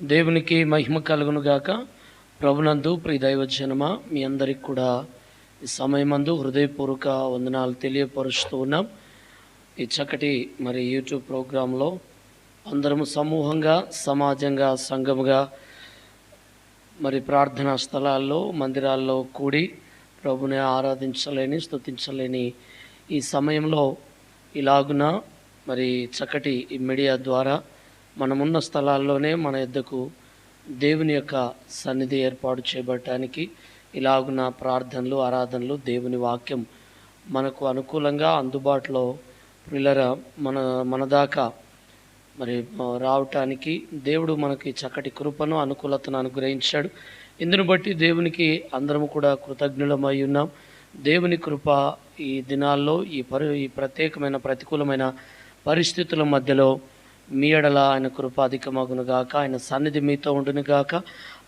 దేవునికి మహిమ కలుగును గాక. ప్రభునందు ప్రియ దైవజనమా, మీ అందరికి కూడా ఈ సమయమందు హృదయపూర్వక వందనాలు తెలియపరుస్తూ ఉన్నాం. ఈ చక్కటి యూట్యూబ్ ప్రోగ్రాంలో అందరము సమూహంగా, సమాజంగా, సంఘముగా ప్రార్థనా స్థలాల్లో, మందిరాల్లో కూడి ప్రభుని ఆరాధించలేని, స్తుతించలేని ఈ సమయంలో ఇలాగున చక్కటి ఈ మీడియా ద్వారా మనమున్న స్థలాల్లోనే మన యొద్దకు దేవుని యొక్క సన్నిధి ఏర్పాటు చేయబడటానికి ఇలాగున ప్రార్థనలు, ఆరాధనలు, దేవుని వాక్యం మనకు అనుకూలంగా అందుబాటులో పిల్లర మన దాకా రావటానికి దేవుడు మనకి చక్కటి కృపను, అనుకూలతను అనుగ్రహించాడు. ఇందును బట్టి దేవునికి అందరము కూడా కృతజ్ఞులమై ఉన్నాం. దేవుని కృప ఈ దినాల్లో ఈ ప్రత్యేకమైన ప్రతికూలమైన పరిస్థితుల మధ్యలో మీ ఎడల ఆయన కృప అధికమగునుగాక, ఆయన సన్నిధి మీతో ఉండునుగాక,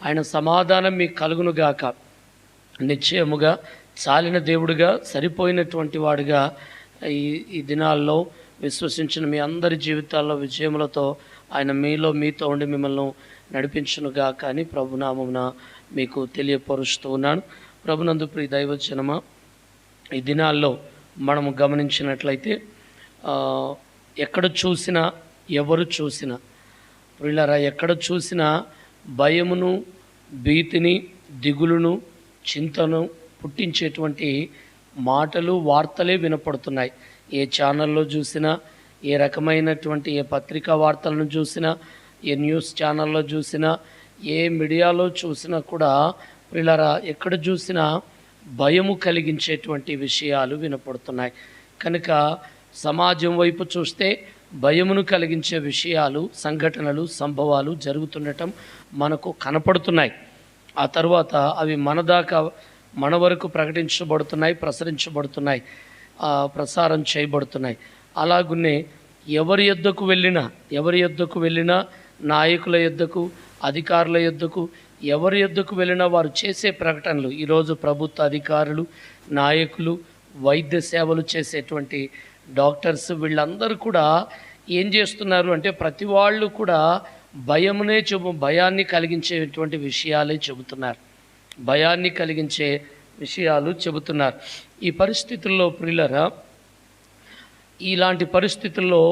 ఆయన సమాధానం మీకు కలుగునుగాక. నిశ్చయముగా చాలిన దేవుడిగా, సరిపోయినటువంటి వాడిగా ఈ దినాల్లో విశ్వసించిన మీ అందరి జీవితాల్లో విజయములతో ఆయన మీతో ఉండి మిమ్మల్ని నడిపించునుగాక అని ప్రభునామమున మీకు తెలియపరుస్తూ ఉన్నాను. ప్రభునందు ప్రియ దైవజనమా, ఈ దినాల్లో మనము గమనించినట్లయితే ఎక్కడ చూసినా, ఎవరు చూసినా ప్రియులారా, ఎక్కడ చూసినా భయమును, భీతిని, దిగులును, చింతను పుట్టించేటువంటి మాటలు, వార్తలే వినపడుతున్నాయి. ఏ ఛానల్లో చూసినా, ఏ రకమైనటువంటి ఏ పత్రికా వార్తలను చూసినా, ఏ న్యూస్ ఛానల్లో చూసినా, ఏ మీడియాలో చూసినా కూడా ప్రియులారా, ఎక్కడ చూసినా భయము కలిగించేటువంటి విషయాలు వినపడుతున్నాయి. కనుక సమాజం వైపు చూస్తే భయమును కలిగించే విషయాలు, సంఘటనలు, సంభవాలు జరుగుతుండటం మనకు కనపడుతున్నాయి. ఆ తర్వాత అవి మన వరకు ప్రకటించబడుతున్నాయి, ప్రసరించబడుతున్నాయి, ప్రసారం చేయబడుతున్నాయి. అలాగునే ఎవరి యొద్దకు వెళ్ళినా నాయకుల యొద్దకు, అధికారుల యొద్దకు, ఎవరి యొద్దకు వెళ్ళినా వారు చేసే ప్రకటనలు, ఈరోజు ప్రభుత్వ అధికారులు, నాయకులు, వైద్య సేవలు చేసేటువంటి డాక్టర్స్, వీళ్ళందరూ కూడా ఏం చేస్తున్నారు అంటే ప్రతి వాళ్ళు కూడా భయాన్ని కలిగించేటువంటి విషయాలే చెబుతున్నారు, భయాన్ని కలిగించే విషయాలు చెబుతున్నారు. ఈ పరిస్థితుల్లో ప్రియులరా, ఇలాంటి పరిస్థితుల్లో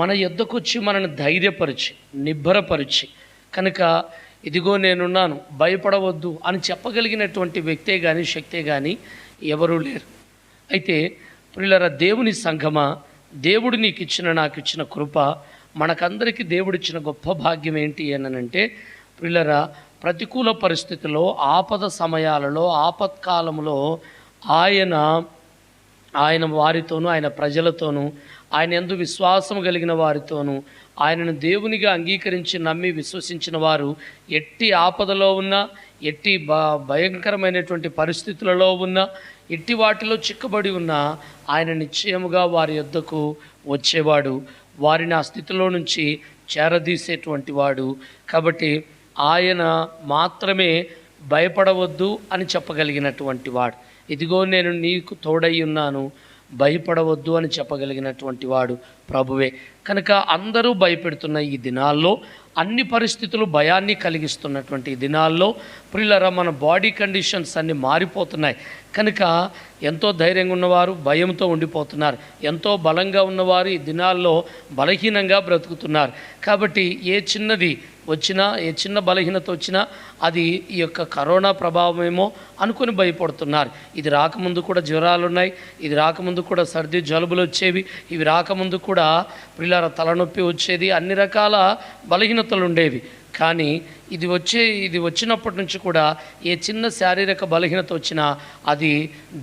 మన యొద్దకు వచ్చి మనల్ని ధైర్యపరిచి, నిబ్బరపరిచి, కనుక ఇదిగో నేనున్నాను, భయపడవద్దు అని చెప్పగలిగినటువంటి వ్యక్తే కానీ, శక్తే కానీ ఎవరూ లేరు. అయితే ప్రియులారా, దేవుని సంఘమా, దేవుడు నాకు ఇచ్చిన కృప, మనకందరికీ దేవుడిచ్చిన గొప్ప భాగ్యం ఏంటి అనంటే ప్రియులారా, ప్రతికూల పరిస్థితుల్లో, ఆపద సమయాలలో, ఆపత్కాలంలో ఆయన వారితోనూ, ఆయన ప్రజలతోనూ, ఆయన యందు విశ్వాసం కలిగిన వారితోనూ, ఆయనను దేవునిగా అంగీకరించి నమ్మి విశ్వసించిన వారు ఎట్టి ఆపదలో ఉన్నా, ఎట్టి భయంకరమైనటువంటి పరిస్థితులలో ఉన్నా, ఎట్టి వాటిలో చిక్కబడి ఉన్నా ఆయన నిశ్చయముగా వారి యొద్దకు వచ్చేవాడు, వారిని ఆ స్థితిలో నుంచి చేరదీసేటువంటి వాడు. కాబట్టి ఆయన మాత్రమే భయపడవద్దు అని చెప్పగలిగినటువంటి వాడు. ఇదిగో నేను నీకు తోడై ఉన్నాను, భయపడవద్దు అని చెప్పగలిగినటువంటి వాడు ప్రభువే. కనుక అందరూ భయపెడుతున్న ఈ దినాల్లో, అన్ని పరిస్థితులు భయాన్ని కలిగిస్తున్నటువంటి ఈ దినాల్లో ప్రియులారా, మన బాడీ కండిషన్స్ అన్నీ మారిపోతున్నాయి. కనుక ఎంతో ధైర్యంగా ఉన్నవారు భయంతో ఉండిపోతున్నారు, ఎంతో బలంగా ఉన్నవారు ఈ దినాల్లో బలహీనంగా బ్రతుకుతున్నారు. కాబట్టి ఏ చిన్న బలహీనత వచ్చినా అది ఈ యొక్క కరోనా ప్రభావమేమో అనుకుని భయపడుతున్నారు. ఇది రాకముందు కూడా జ్వరాలు ఉన్నాయి, ఇది రాకముందు కూడా సర్ది జలుబులు వచ్చేవి, ఇవి రాకముందు కూడా పిల్లల తలనొప్పి వచ్చేది, అన్ని రకాల బలహీనతలు ఉండేవి. కానీ ఇది వచ్చినప్పటి నుంచి కూడా ఏ చిన్న శారీరక బలహీనత వచ్చినా అది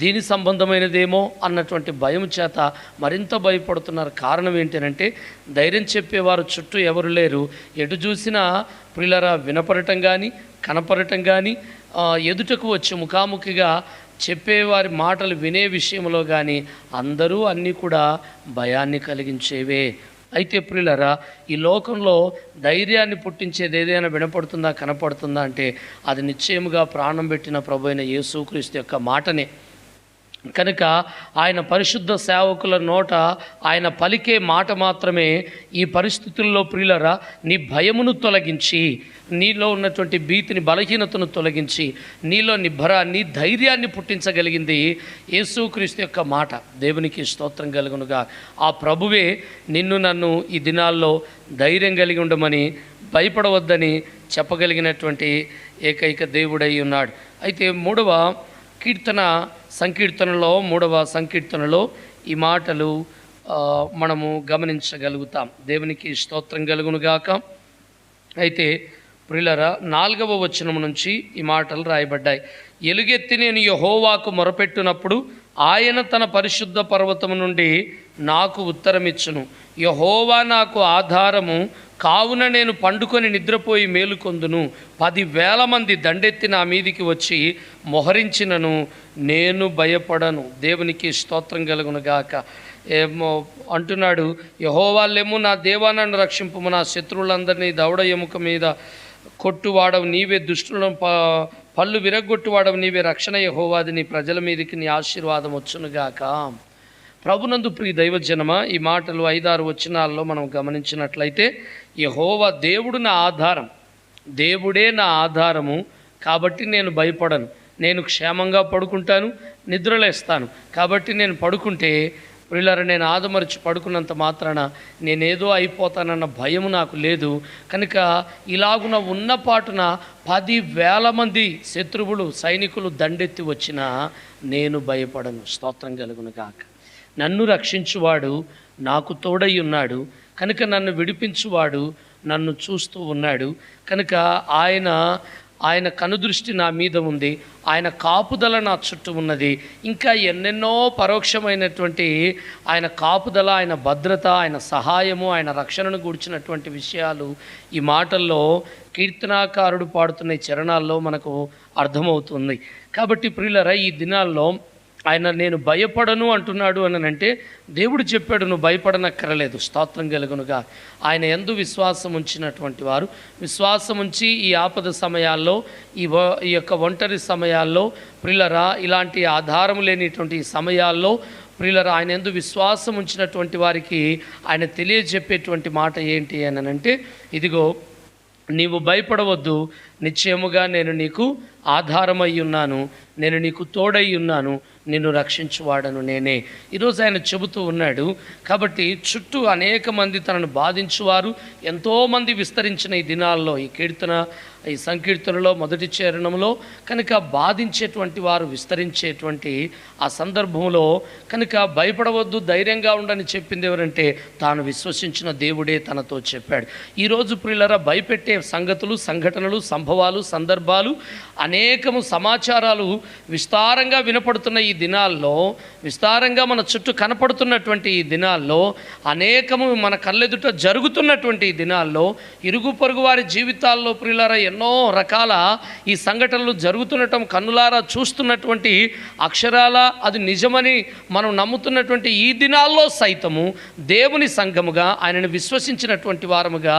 దీని సంబంధమైనదేమో అన్నటువంటి భయం చేత మరింత భయపడుతున్నారు. కారణం ఏంటంటే ధైర్యం చెప్పేవారు చుట్టూ ఎవరు లేరు. ఎటు చూసినా ప్రియులారా, వినపడటం కానీ, కనపడటం కానీ, ఎదుటకు వచ్చి ముఖాముఖిగా చెప్పేవారి మాటలు వినే విషయంలో కానీ అందరూ అన్నీ కూడా భయాన్ని కలిగించేవే. అయితే ప్రియులారా, ఈ లోకంలో ధైర్యాన్ని పుట్టించేది ఏదైనా వినపడుతుందా, కనపడుతుందా అంటే అది నిశ్చయముగా ప్రాణం పెట్టిన ప్రభు అయిన యేసుక్రీస్తు యొక్క మాటనే. కనుక ఆయన పరిశుద్ధ సేవకుల నోట ఆయన పలికే మాట మాత్రమే ఈ పరిస్థితుల్లో ప్రియులరా నీ భయమును తొలగించి, నీలో ఉన్నటువంటి భీతిని, బలహీనతను తొలగించి, నీలో నిబ్బరాన్ని, ధైర్యాన్ని పుట్టించగలిగింది యేసుక్రీస్తు యొక్క మాట. దేవునికి స్తోత్రం కలుగునుగా. ఆ ప్రభువే నిన్ను నన్ను ఈ దినాల్లో ధైర్యం కలిగి ఉండమని, భయపడవద్దని చెప్పగలిగినటువంటి ఏకైక దేవుడై ఉన్నాడు. అయితే మూడవ సంకీర్తనలో 3వ సంకీర్తనలో ఈ మాటలు మనము గమనించగలుగుతాం. దేవునికి స్తోత్రం కలుగునుగాక. అయితే ప్రియులరా 4వ వచనం నుంచి ఈ మాటలు రాయబడ్డాయి. ఎలుగెత్తి నేను యెహోవాకు మొరపెట్టునప్పుడు ఆయన తన పరిశుద్ధ పర్వతము నుండి నాకు ఉత్తరమిచ్చును. యెహోవా నాకు ఆధారము, కావున నేను పండుకొని నిద్రపోయి మేలుకొందును. 10,000 మంది దండెత్తి నా మీదికి వచ్చి మొహరించినను నేను భయపడను. దేవునికి స్తోత్రం కలుగునుగాక. ఏమో అంటున్నాడు, యెహోవాలేమో నా దేవా నన్ను రక్షింపుము, నా శత్రువులందరినీ దవడ ఎముక మీద కొట్టువాడవు నీవే, దుష్టులను పళ్ళు విరగొట్టువాడవు నీవే, రక్షణ యెహోవాది, నీ ప్రజల మీదకి నీ ఆశీర్వాదం వచ్చునుగాక. ప్రభునందు ప్రియ దైవజనమ, ఈ మాటలు 5-6 వచనాల్లో మనం గమనించినట్లయితే, యెహోవా దేవుడు నా ఆధారం, దేవుడే నా ఆధారము, కాబట్టి నేను భయపడను. నేను క్షేమంగా పడుకుంటాను, నిద్రలేస్తాను. కాబట్టి నేను పడుకుంటే ప్రియులారా, నేను ఆదమరిచి పడుకున్నంత మాత్రాన నేనేదో అయిపోతానన్న భయము నాకు లేదు. కనుక ఇలాగున ఉన్నపాటున 10,000 మంది శత్రువులు, సైనికులు దండెత్తి వచ్చినా నేను భయపడను. స్తోత్రం కలుగును గాక. నన్ను రక్షించువాడు నాకు తోడై ఉన్నాడు కనుక, నన్ను విడిపించువాడు నన్ను చూస్తూ ఉన్నాడు కనుక, ఆయన కనుదృష్టి నా మీద ఉంది, ఆయన కాపుదల నా చుట్టూ ఉన్నది. ఇంకా ఎన్నెన్నో పరోక్షమైనటువంటి ఆయన కాపుదల, ఆయన భద్రత, ఆయన సహాయము, ఆయన రక్షణను గూర్చినటువంటి విషయాలు ఈ మాటల్లో కీర్తనాకారుడు పాడుతున్న ఈ చరణాల్లో మనకు అర్థమవుతుంది. కాబట్టి ప్రియులరా, ఈ దినాల్లో ఆయన నేను భయపడను అంటున్నాడు అని అంటే, దేవుడు చెప్పాడు నువ్వు భయపడనక్కరలేదు. స్తోత్రం కలుగునుగా. ఆయన యందు విశ్వాసం ఉంచినటువంటి వారు, విశ్వాసం ఉంచి ఈ ఆపద సమయాల్లో, ఈ యొక్క ఒంటరి సమయాల్లో ప్రియులరా, ఇలాంటి ఆధారం లేనిటువంటి సమయాల్లో ప్రియులరా, ఆయన యందు విశ్వాసం ఉంచినటువంటి వారికి ఆయన తెలియజెప్పేటువంటి మాట ఏంటి అని అంటే, ఇదిగో నీవు భయపడవద్దు, నిశ్చయముగా నేను నీకు ఆధారమై ఉన్నాను, నేను నీకు తోడై ఉన్నాను, నిన్ను రక్షించువాడను నేనే. ఈరోజు ఆయన చెబుతూ ఉన్నాడు. కాబట్టి చుట్టూ అనేక మంది తనను బాధించువారు ఎంతోమంది విస్తరించిన ఈ దినాల్లో, ఈ సంకీర్తనలో మొదటి చరణంలో కనుక బాధించేటువంటి వారు విస్తరించేటువంటి ఆ సందర్భంలో కనుక భయపడవద్దు, ధైర్యంగా ఉండని చెప్పింది ఎవరంటే తాను విశ్వసించిన దేవుడే తనతో చెప్పాడు. ఈరోజు ప్రియులరా, భయపెట్టే సంగతులు, సంఘటనలు, సంభవాలు, సందర్భాలు, అనేకము సమాచారాలు విస్తారంగా వినపడుతున్న ఈ దినాల్లో, విస్తారంగా మన చుట్టూ కనపడుతున్నటువంటి ఈ దినాల్లో, అనేకము మన కళ్ళెదుట జరుగుతున్నటువంటి ఈ దినాల్లో, ఇరుగు పొరుగు వారి జీవితాల్లో ప్రియులారా ఎన్నో రకాల ఈ సంఘటనలు జరుగుతుండటం కన్నులారా చూస్తున్నటువంటి అక్షరాల అది నిజమని మనం నమ్ముతున్నటువంటి ఈ దినాల్లో సైతము దేవుని సంఘముగా, ఆయనను విశ్వసించినటువంటి వారముగా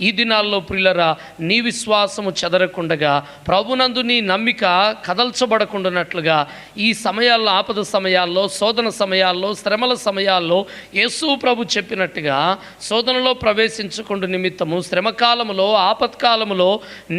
ఈ దినాల్లో ప్రియులారా నీ విశ్వాసము చెదరకుండగా, ప్రభునందు నీ నమ్మిక కదల్చబడకుండానట్లుగా ఈ సమయాల్లో, ఆపద సమయాల్లో, శోధన సమయాల్లో, శ్రమల సమయాల్లో యేసు ప్రభు చెప్పినట్టుగా శోధనలో ప్రవేశించకుండా నిమిత్తము, శ్రమకాలములో, ఆపత్కాలములో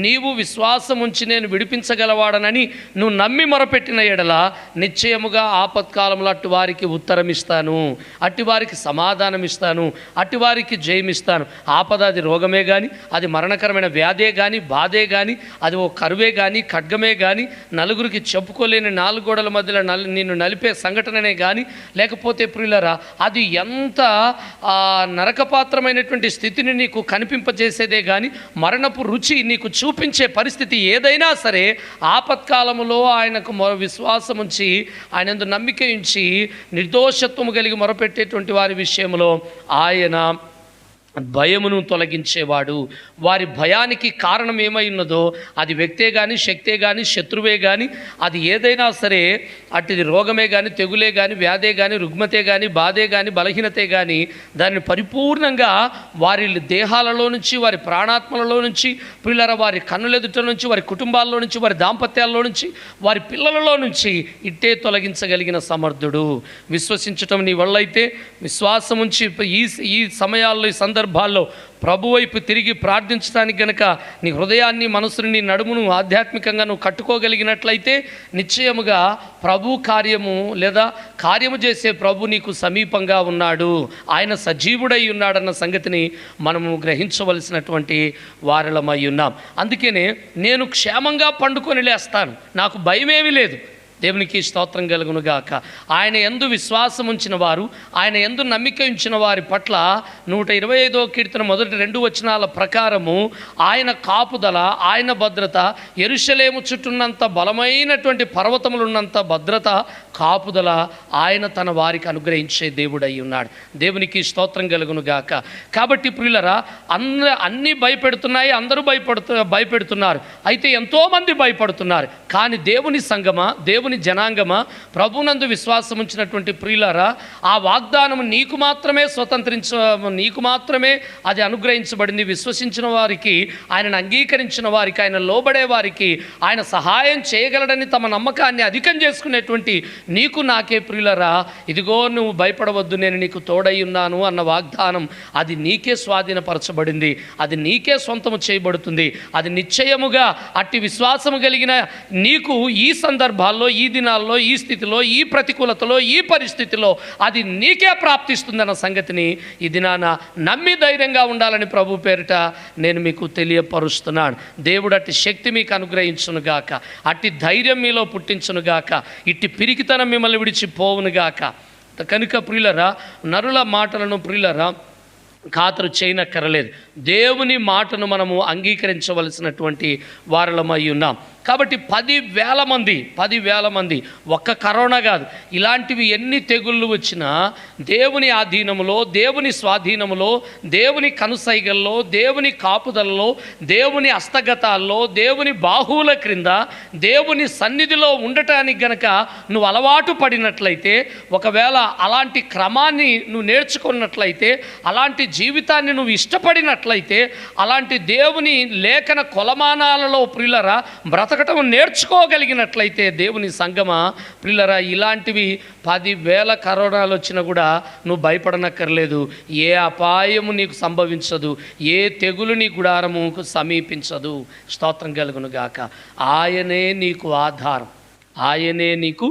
నీవు విశ్వాసం ఉంచి నేను విడిపించగలవాడనని నువ్వు నమ్మి మొరపెట్టిన ఎడల నిశ్చయముగా ఆపత్కాలంలో అట్టి వారికి ఉత్తరం ఇస్తాను, అట్టి వారికి సమాధానం ఇస్తాను, అట్టి వారికి జయమిస్తాను. ఆపద అది రోగమే కానీ, అది మరణకరమైన వ్యాధే కానీ, బాధే కానీ, అది ఓ కరువే కానీ, ఖడ్గమే కానీ, నలుగురికి చెప్పుకోలేని 4 గోడల మధ్యలో నిన్ను నలిపే సంఘటననే కానీ, లేకపోతే ప్రియులరా అది ఎంత నరకపాత్రమైనటువంటి స్థితిని నీకు కనిపింపజేసేదే కానీ, మరణపు రుచి నీకు చూపించే పరిస్థితి ఏదైనా సరే, ఆపత్కాలములో ఆయనకు విశ్వాసం ఉంచి, ఆయనందు నమ్మిక ఉంచి, నిర్దోషత్వము కలిగి మొరపెట్టేటువంటి వారి విషయంలో ఆయన భయమును తొలగించేవాడు. వారి భయానికి కారణం ఏమై ఉన్నదో అది వ్యక్తే కానీ, శక్తే కానీ, శత్రువే కానీ, అది ఏదైనా సరే, అటుది రోగమే కానీ, తెగులే కానీ, వ్యాధే కానీ, రుగ్మతే కానీ, బాధే కానీ, బలహీనతే కానీ, దాన్ని పరిపూర్ణంగా వారి దేహాలలో నుంచి, వారి ప్రాణాత్మలలో నుంచి, పిల్లల వారి కన్నులెదుట నుంచి, వారి కుటుంబాల్లో నుంచి, వారి దాంపత్యాల్లో నుంచి, వారి పిల్లలలో నుంచి ఇట్టే తొలగించగలిగిన సమర్థుడు. విశ్వసించటం నీ వల్ల అయితే, విశ్వాసం ఉంచి ఈ సమయాల్లో, ఈ సందర్భాల్లో ప్రభు వైపు తిరిగి ప్రార్థించడానికి గనక నీ హృదయాన్ని, మనసుని, నీ నడుమును ఆధ్యాత్మికంగా నువ్వు కట్టుకోగలిగినట్లయితే నిశ్చయముగా ప్రభు కార్యము లేదా కార్యము చేసే ప్రభు నీకు సమీపంగా ఉన్నాడు, ఆయన సజీవుడై ఉన్నాడన్న సంగతిని మనము గ్రహించవలసినటువంటి వారలమై ఉన్నాం. అందుకనే నేను క్షేమంగా పండుకొని లేస్తాను, నాకు భయమేమీ లేదు. దేవునికి స్తోత్రం కలుగును గాక. ఆయన యందు విశ్వాసం ఉంచిన వారు, ఆయన యందు నమ్మిక ఉంచిన వారి పట్ల 125వ కీర్తన మొదటి 2 వచనాల ప్రకారము ఆయన కాపుదల, ఆయన భద్రత, యెరూషలేము చుట్టూన్నంత బలమైనటువంటి పర్వతములున్నంత భద్రత, కాపుదల ఆయన తన వారికి అనుగ్రహించే దేవుడై ఉన్నాడు. దేవునికి స్తోత్రం కలుగును గాక. కాబట్టి ప్రియులరా, అన్నీ భయపెడుతున్నాయి, అందరూ భయపెడుతున్నారు, అయితే ఎంతోమంది భయపడుతున్నారు. కానీ దేవుని సంగమా, దేవుని జనాంగమా, ప్రభునందు విశ్వాసం ఉంచినటువంటి ప్రియులారా, ఆ వాగ్దానం నీకు మాత్రమే నీకు మాత్రమే అది అనుగ్రహించబడింది. విశ్వసించిన వారికి, ఆయనను అంగీకరించిన వారికి, ఆయన లోబడే వారికి ఆయన సహాయం చేయగలడని తమ నమ్మకాన్ని అధికం చేసుకునేటువంటి నీకు నాకే ప్రియులారా, ఇదిగో నువ్వు భయపడవద్దు, నేను నీకు తోడై ఉన్నాను అన్న వాగ్దానం అది నీకే స్వాధీనపరచబడింది, అది నీకే సొంతము చేయబడుతుంది. అది నిశ్చయముగా అట్టి విశ్వాసము కలిగిన నీకు ఈ సందర్భాల్లో, ఈ దినాల్లో, ఈ స్థితిలో, ఈ ప్రతికూలతలో, ఈ పరిస్థితిలో అది నీకే ప్రాప్తిస్తుందన్న సంగతిని ఈ దినాన నమ్మి ధైర్యంగా ఉండాలని ప్రభు పేరిట నేను మీకు తెలియపరుస్తున్నాను. దేవుడు అట్టి శక్తి మీకు అనుగ్రహించునుగాక, అట్టి ధైర్యం మీలో పుట్టించునుగాక, ఇట్టి పిరికితనం మిమ్మల్ని విడిచిపోవునుగాక. కనుక ప్రియులరా, నరుల మాటలను ప్రియులరా ఖాతరు చేయనక్కరలేదు. దేవుని మాటను మనము అంగీకరించవలసినటువంటి వారలమై ఉన్నాం. కాబట్టి 10,000 మంది ఒక్క కరోనా కాదు, ఇలాంటివి ఎన్ని తెగుళ్ళు వచ్చినా దేవుని ఆధీనములో, దేవుని స్వాధీనములో, దేవుని కనుసైగల్లో, దేవుని కాపుదలలో, దేవుని హస్తగతాల్లో, దేవుని బాహువుల క్రింద, దేవుని సన్నిధిలో ఉండటానికి గనక నువ్వు అలవాటు పడినట్లయితే, ఒకవేళ అలాంటి క్రమాన్ని నువ్వు నేర్చుకున్నట్లయితే, అలాంటి జీవితాన్ని నువ్వు ఇష్టపడినట్లయితే, అలాంటి దేవుని లేఖన కొలమానాలలో ప్రియులరా బ్రతకటం నేర్చుకోగలిగినట్లయితే, దేవుని సంగమా ప్రియులరా, ఇలాంటివి 10,000 కరోనాలు వచ్చినా కూడా నువ్వు భయపడనక్కర్లేదు. ఏ అపాయము నీకు సంభవించదు, ఏ తెగులు నీ గుడారముకు సమీపించదు. స్తోత్రం కలుగును గాక. ఆయనే నీకు ఆధారం, ఆయనే నీకు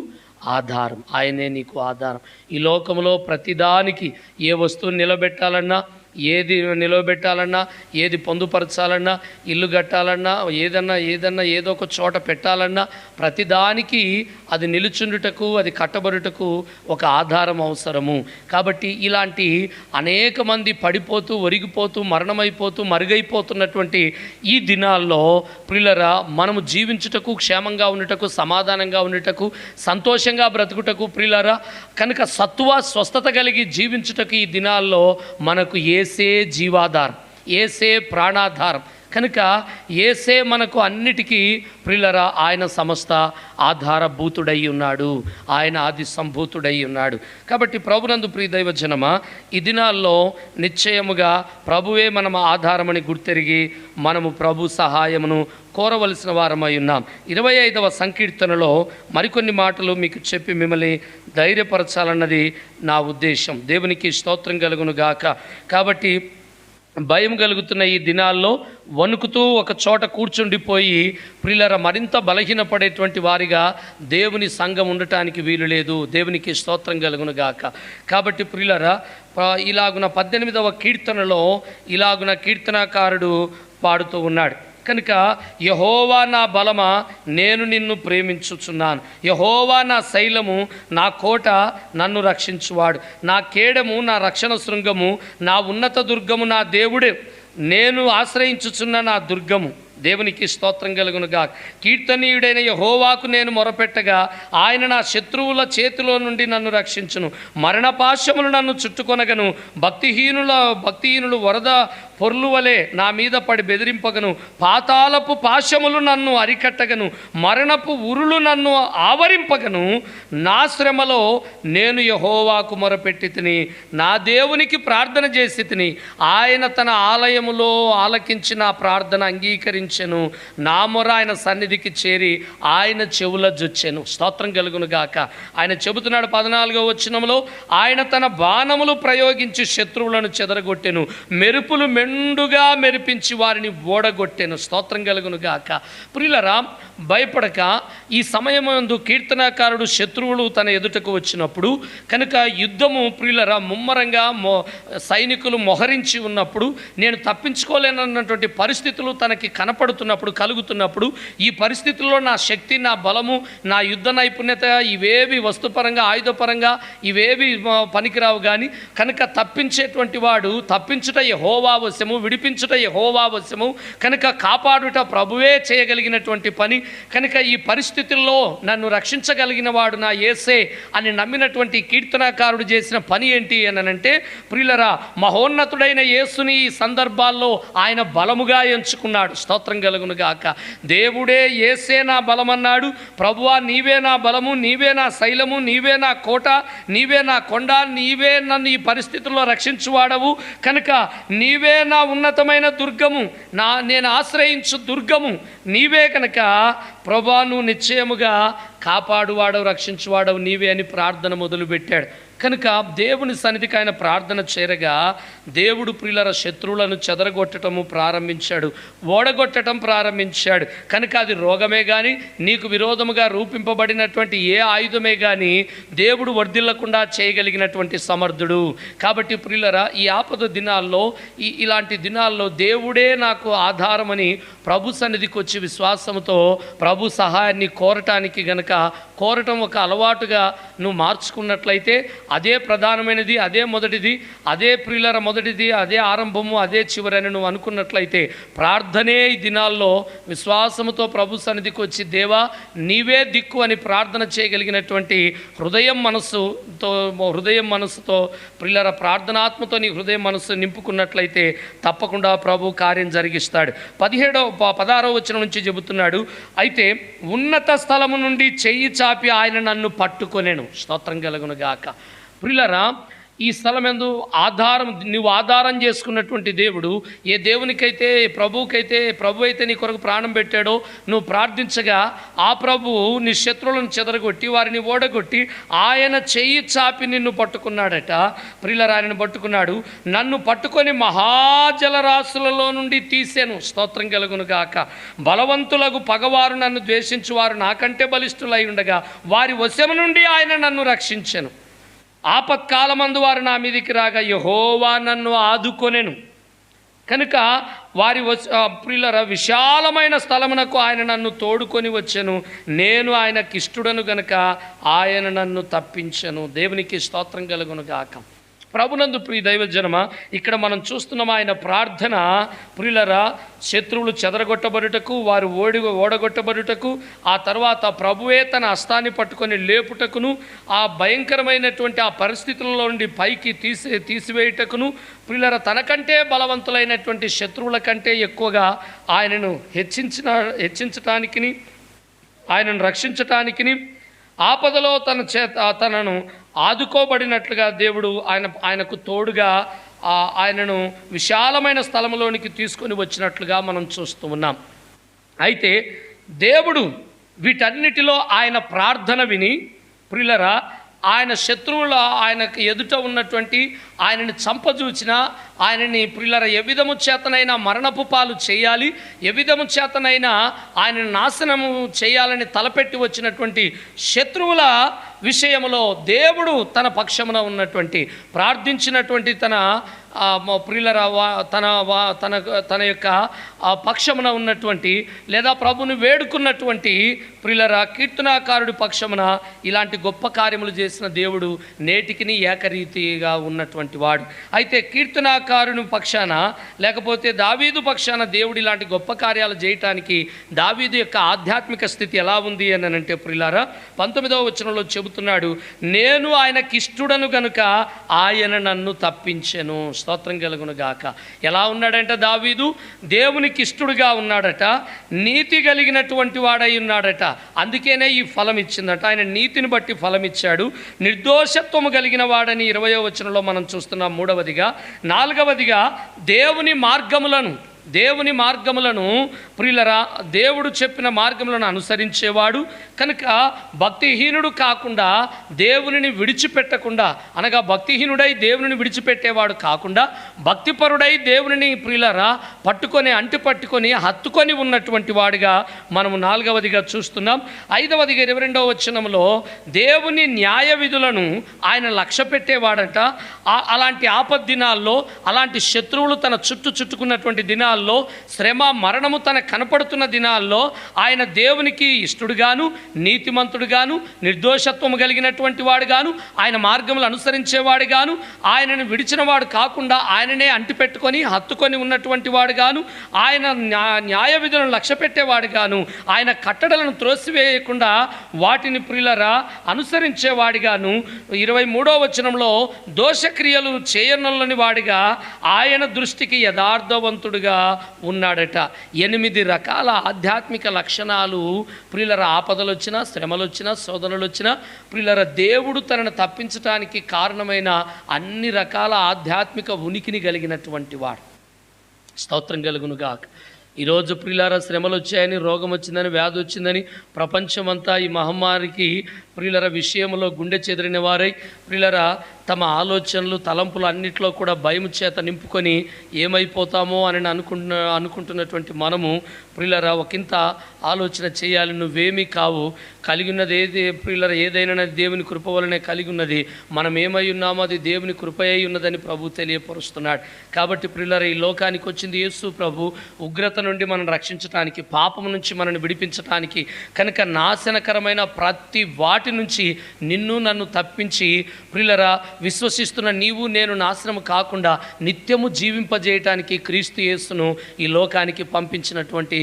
ఆధారం, ఆయనే నీకు ఆధారం. ఈ లోకంలో ప్రతిదానికి ఏ వస్తువుని నిలబెట్టాలన్నా, ఏది నిలవబెట్టాలన్నా, ఏది పొందుపరచాలన్నా, ఇల్లు కట్టాలన్నా, ఏదన్నా ఏదో ఒక చోట పెట్టాలన్నా, ప్రతిదానికి అది నిలుచుండుటకు, అది కట్టబడుటకు ఒక ఆధారం అవసరము. కాబట్టి ఇలాంటి అనేక మంది పడిపోతూ, ఒరిగిపోతూ, మరణమైపోతూ, మరుగైపోతున్నటువంటి ఈ దినాల్లో ప్రియులరా, మనము జీవించుటకు, క్షేమంగా ఉండుటకు, సమాధానంగా ఉండుటకు, సంతోషంగా బ్రతుకుటకు ప్రియులరా, కనుక స్వస్థత కలిగి జీవించుటకు ఈ దినాల్లో మనకు ఏసే జీవాధారం, ఏసే ప్రాణాధారం. కనుక ఏసే మనకు అన్నిటికీ ప్రియులరా ఆయన సమస్త ఆధారభూతుడై ఉన్నాడు, ఆయన ఆది సంభూతుడై ఉన్నాడు. కాబట్టి ప్రభునందు ప్రియదైవ జనమా, ఈ దినాల్లో నిశ్చయముగా ప్రభువే మనం ఆధారమని గుర్తెరిగి మనము ప్రభు సహాయమును కోరవలసిన వారమై ఉన్నాం. 25వ సంకీర్తనలో మరికొన్ని మాటలు మీకు చెప్పి మిమ్మల్ని ధైర్యపరచాలన్నది నా ఉద్దేశం. దేవునికి స్తోత్రం కలుగును గాక. కాబట్టి భయం కలుగుతున్న ఈ దినాల్లో వణుకుతూ ఒక చోట కూర్చుండిపోయి ప్రియులరా మరింత బలహీనపడేటువంటి వారిగా దేవుని సంఘం ఉండటానికి వీలు లేదు. దేవునికి స్తోత్రం కలుగును గాక. కాబట్టి ప్రియులరా, ఇలాగున 18వ కీర్తనలో ఇలాగున కీర్తనాకారుడు పాడుతూ ఉన్నాడు. కనుక యెహోవా నా బలమా, నేను నిన్ను ప్రేమించుచున్నాను. యెహోవా నా శైలము, నా కోట, నన్ను రక్షించువాడు, నా కేడము, నా రక్షణ శృంగము, నా ఉన్నత దుర్గము, నా దేవుడే, నేను ఆశ్రయించుచున్న నా దుర్గము. దేవునికి స్తోత్రం కలుగునుగా. కీర్తనీయుడైన యెహోవాకు నేను మొరపెట్టగా ఆయన నా శత్రువుల చేతిలో నుండి నన్ను రక్షించును. మరణపాశములు నన్ను చుట్టుకొనగను. భక్తిహీనులు వరద పొర్లు వలె నా మీద పడి బెదిరింపగను. పాతాళపు పాశములు నన్ను అరికట్టగను. మరణపు ఉరులు నన్ను ఆవరింపగను. నా శ్రమలో నేను యెహోవాకు మొరపెట్టి తిని నా దేవునికి ప్రార్థన చేసి తిని ఆయన తన ఆలయములో ఆలకించి నా ప్రార్థన అంగీకరించెను. నా మొర ఆయన సన్నిధికి చేరి ఆయన చెవుల జొచ్చెను. స్తోత్రం కలుగును గాక. ఆయన చెబుతున్నాడు 14వ వచనంలో, ఆయన తన బాణములు ప్రయోగించి శత్రువులను చెదరగొట్టెను. మెరుపులు మెండుగా మెరిపించి వారిని ఓడగొట్టెను. స్తోత్రం కలుగును గాక. ప్రియులరా, భయపడక ఈ సమయమందు కీర్తనాకారుడు శత్రువులు తన ఎదుటకు వచ్చినప్పుడు కనుక యుద్ధము ప్రియులరా ముమ్మరంగా సైనికులు మొహరించి ఉన్నప్పుడు, నేను తప్పించుకోలేనన్నటువంటి పరిస్థితులు తనకి కలుగుతున్నప్పుడు ఈ పరిస్థితుల్లో నా శక్తి, నా బలము, నా యుద్ధ నైపుణ్యత ఇవేవి వస్తుపరంగా ఆయుధపరంగా ఇవేవి పనికిరావు. కానీ కనుక తప్పించేటువంటి వాడు, తప్పించుట యెహోవా వశము, విడిపించుట యెహోవా వశము, కనుక కాపాడుట ప్రభువే చేయగలిగినటువంటి పని. కనుక ఈ పరిస్థితుల్లో నన్ను రక్షించగలిగిన వాడు నా యేసే అని నమ్మినటువంటి కీర్తనాకారుడు చేసిన పని ఏంటి అని అంటే, ప్రియులరా, మహోన్నతుడైన యేసుని ఈ సందర్భాల్లో ఆయన బలముగా ఎంచుకున్నాడు. స్తోత్రం కలుగును గాక. దేవుడే యేసే నా బలమన్నాడు. ప్రభువా నీవే నా బలము, నీవే నా శైలము, నీవే నా కోట, నీవే నా కొండ, నీవే నన్ను ఈ పరిస్థితుల్లో రక్షించువాడవు, కనుక నీవే నా ఉన్నతమైన దుర్గము, నేను ఆశ్రయించు దుర్గము నీవే, కనుక ప్రభువా నువ్వు నిశ్చయముగా కాపాడువాడవు, రక్షించువాడవు నీవే అని ప్రార్థన మొదలుపెట్టాడు. కనుక దేవుని సన్నిధికి ఆయన ప్రార్థన చేరగా దేవుడు ప్రియులర శత్రువులను చెదరగొట్టడం ప్రారంభించాడు, ఓడగొట్టడం ప్రారంభించాడు. కనుక అది రోగమే కానీ, నీకు విరోధముగా రూపింపబడినటువంటి ఏ ఆయుధమే కానీ దేవుడు వర్ధిల్లకుండా చేయగలిగినటువంటి సమర్థుడు. కాబట్టి ప్రియులర, ఈ ఆపద దినాల్లో, ఇలాంటి దినాల్లో దేవుడే నాకు ఆధారమని ప్రభు సన్నిధికి వచ్చి విశ్వాసంతో ప్రభు సహాయాన్ని కోరటానికి కోరటం ఒక అలవాటుగా నువ్వు మార్చుకున్నట్లయితే అదే ప్రధానమైనది, అదే మొదటిది, అదే ప్రియులర మొదటిది, అదే ఆరంభము, అదే చివరని నువ్వు అనుకున్నట్లయితే ప్రార్థనే ఈ దినాల్లో విశ్వాసముతో ప్రభు సన్నిధికి వచ్చి దేవా నీవే దిక్కు అని ప్రార్థన చేయగలిగినటువంటి హృదయం మనసుతో ప్రియులర ప్రార్థనాత్మతో నీ హృదయం మనసు నింపుకున్నట్లయితే తప్పకుండా ప్రభు కార్యం జరిగిస్తాడు. 16వ వచనం నుంచి చెబుతున్నాడు, అయితే ఉన్నత స్థలము నుండి చెయ్యి చాపి ఆయన నన్ను పట్టుకొనెను. స్తోత్రం కలుగును గాక. ప్రియులరా, ఈ స్థలమందు నువ్వు ఆధారం చేసుకున్నటువంటి దేవుడు, ఏ దేవునికైతే ప్రభు అయితే నీ కొరకు ప్రాణం పెట్టాడో నువ్వు ప్రార్థించగా ఆ ప్రభువు నీ శత్రువులను చెదరగొట్టి వారిని ఓడగొట్టి ఆయన చెయ్యి చాపి నిన్ను పట్టుకున్నాడట. ప్రియులరా, ఆయనను పట్టుకున్నాడు, నన్ను పట్టుకొని మహాజలరాశులలో నుండి తీసాను. స్తోత్రం కలుగును గాక. బలవంతులకు పగవారు నన్ను ద్వేషించువారు నాకంటే బలిష్ఠులై ఉండగా వారి వశము నుండి ఆయన నన్ను రక్షించెను. ఆపత్కాలమందు వారు నా మీదికి రాగా యెహోవా నన్ను ఆదుకొనెను. కనుక వారి ప్రియులర విశాలమైన స్థలమునకు ఆయన నన్ను తోడుకొని వచ్చెను. నేను ఆయనకి ఇష్టడను గనుక ఆయన నన్ను తప్పించెను. దేవునికి స్తోత్రం కలుగును గాక. ప్రభునందు ప్రియ దైవజనమ, ఇక్కడ మనం చూస్తున్నాం ఆయన ప్రార్థన ప్రియులరా శత్రువులు చెదరగొట్టబడుటకు, వారు ఓడగొట్టబడుటకు, ఆ తర్వాత ప్రభువే తన హస్తాన్ని పట్టుకొని లేపుటకును, ఆ భయంకరమైనటువంటి ఆ పరిస్థితుల్లో నుండి పైకి తీసివేయుటకును, ప్రియులరా తనకంటే బలవంతులైనటువంటి శత్రువుల కంటే ఎక్కువగా ఆయనను హెచ్చించటానికి, ఆయనను రక్షించటానికి, ఆపదలో తనను ఆదుకోబడినట్లుగా దేవుడు ఆయనకు తోడుగా ఆయనను విశాలమైన స్థలంలోనికి తీసుకొని వచ్చినట్లుగా మనం చూస్తూ ఉన్నాం. అయితే దేవుడు వీటన్నిటిలో ఆయన ప్రార్థన విని ప్రియులరా ఆయన శత్రువుల ఆయనకు ఎదుట ఉన్నటువంటి ఆయనని చంపజూచిన ఆయనని ప్రియులరా ఏ విధము చేతనైనా మరణపు పాలు చేయాలి, ఏ విధము చేతనైనా ఆయనను నాశనము చేయాలని తలపెట్టి వచ్చినటువంటి శత్రువుల విషయంలో దేవుడు తన పక్షమున ఉన్నటువంటి ప్రార్థించినటువంటి తన ప్రియులరా తన యొక్క ఆ పక్షమున ఉన్నటువంటి లేదా ప్రభుని వేడుకున్నటువంటి ప్రియులరా కీర్తనాకారుడి పక్షమున ఇలాంటి గొప్ప కార్యములు చేసిన దేవుడు నేటికిని ఏకరీతిగా ఉన్నటువంటి వాడు. అయితే కీర్తనాకారుని పక్షాన లేకపోతే దావీదు పక్షాన దేవుడు ఇలాంటి గొప్ప కార్యాలు చేయటానికి దావీదు యొక్క ఆధ్యాత్మిక స్థితి ఎలా ఉంది అని అంటే ప్రియులారా 19వ వచనంలో చెబుతున్నాడు, నేను ఆయనకి ఇష్టడను గనుక ఆయన నన్ను తప్పించెను. స్తోత్రం కలుగును గాక. ఎలా ఉన్నాడంట దావీదు? దేవునికి ఇష్టడుగా ఉన్నాడట, నీతి కలిగినటువంటి వాడై ఉన్నాడట. అందుకేనే ఈ ఫలం ఇచ్చిందట. ఆయన నీతిని బట్టి ఫలం ఇచ్చాడు. నిర్దోషత్వము కలిగిన వాడని 20వ వచనంలో మనం చూస్తున్నాం. 3వదిగా 4వదిగా దేవుని మార్గములను ప్రియులరా దేవుడు చెప్పిన మార్గములను అనుసరించేవాడు కనుక భక్తిహీనుడు కాకుండా దేవునిని విడిచిపెట్టకుండా, అనగా భక్తిహీనుడై దేవునిని విడిచిపెట్టేవాడు కాకుండా భక్తిపరుడై దేవునిని ప్రియులరా పట్టుకొని హత్తుకొని ఉన్నటువంటి వాడిగా మనము 4వదిగా చూస్తున్నాం. 5వదిగా 22వ వచనంలో దేవుని న్యాయ విధులను ఆయన లక్ష్య పెట్టేవాడంట. అలాంటి ఆపద్ దినాల్లో, అలాంటి శత్రువులు తన చుట్టుకున్నటువంటి దినాల్లో, శ్రమ మరణము తన కనపడుతున్న దినాల్లో ఆయన దేవునికి ఇష్టడుగాను, నీతిమంతుడుగాను, నిర్దోషత్వము కలిగినటువంటి వాడుగాను, ఆయన మార్గములు అనుసరించేవాడుగాను, ఆయనను విడిచినవాడు కాకుండా ఆయననే అంటిపెట్టుకొని హత్తుకొని ఉన్నటువంటి వాడుగాను, ఆయన న్యాయ విధులను లక్ష్య పెట్టేవాడుగాను, ఆయన కట్టడలను త్రోసివేయకుండా వాటిని ప్రియులరా అనుసరించేవాడిగాను, 23వ వచనంలో దోషక్రియలు చేయనల్లని వాడిగా ఆయన దృష్టికి యథార్థవంతుడుగా ఉన్నాడట. 8 రకాల ఆధ్యాత్మిక లక్షణాలు ప్రియులర ఆపదలు వచ్చినా, శ్రమలు వచ్చినా, శోధనలు వచ్చినా ప్రియులర దేవుడు తనను తప్పించడానికి కారణమైన అన్ని రకాల ఆధ్యాత్మిక ఉనికిని కలిగినటువంటి వాడు. స్తోత్రం కలుగునుగాక. ఈరోజు ప్రియులారా శ్రమలు వచ్చాయని, రోగం వచ్చిందని, వ్యాధి వచ్చిందని ప్రపంచమంతా ఈ మహమ్మారికి ప్రియులర విషయంలో గుండె చెదిరిన వారై ప్రియులర తమ ఆలోచనలు, తలంపులు అన్నిట్లో కూడా భయం చేత నింపుకొని ఏమైపోతామో అని అనుకుంటున్నటువంటి మనము ప్రియులర ఒకంత ఆలోచన చేయాలి. నువ్వేమీ కావు, కలిగి ఉన్నది ఏది ప్రియులర ఏదైనా దేవుని కృప వలనే కలిగి ఉన్నది. మనం ఏమై ఉన్నామో అది దేవుని కృప అయి ఉన్నదని ప్రభు తెలియపరుస్తున్నాడు. కాబట్టి ప్రియులర ఈ లోకానికి వచ్చింది యేసు ప్రభు ఉగ్రత నుండి మనం రక్షించడానికి, పాపం నుంచి మనల్ని విడిపించడానికి. కనుక నాశనకరమైన ప్రతి వాటి నుంచి నిన్ను నన్ను తప్పించి ప్రియులరా విశ్వసిస్తున్న నీవు నేను నాశనం కాకుండా నిత్యము జీవింపజేయటానికి క్రీస్తు యేసును ఈ లోకానికి పంపించినటువంటి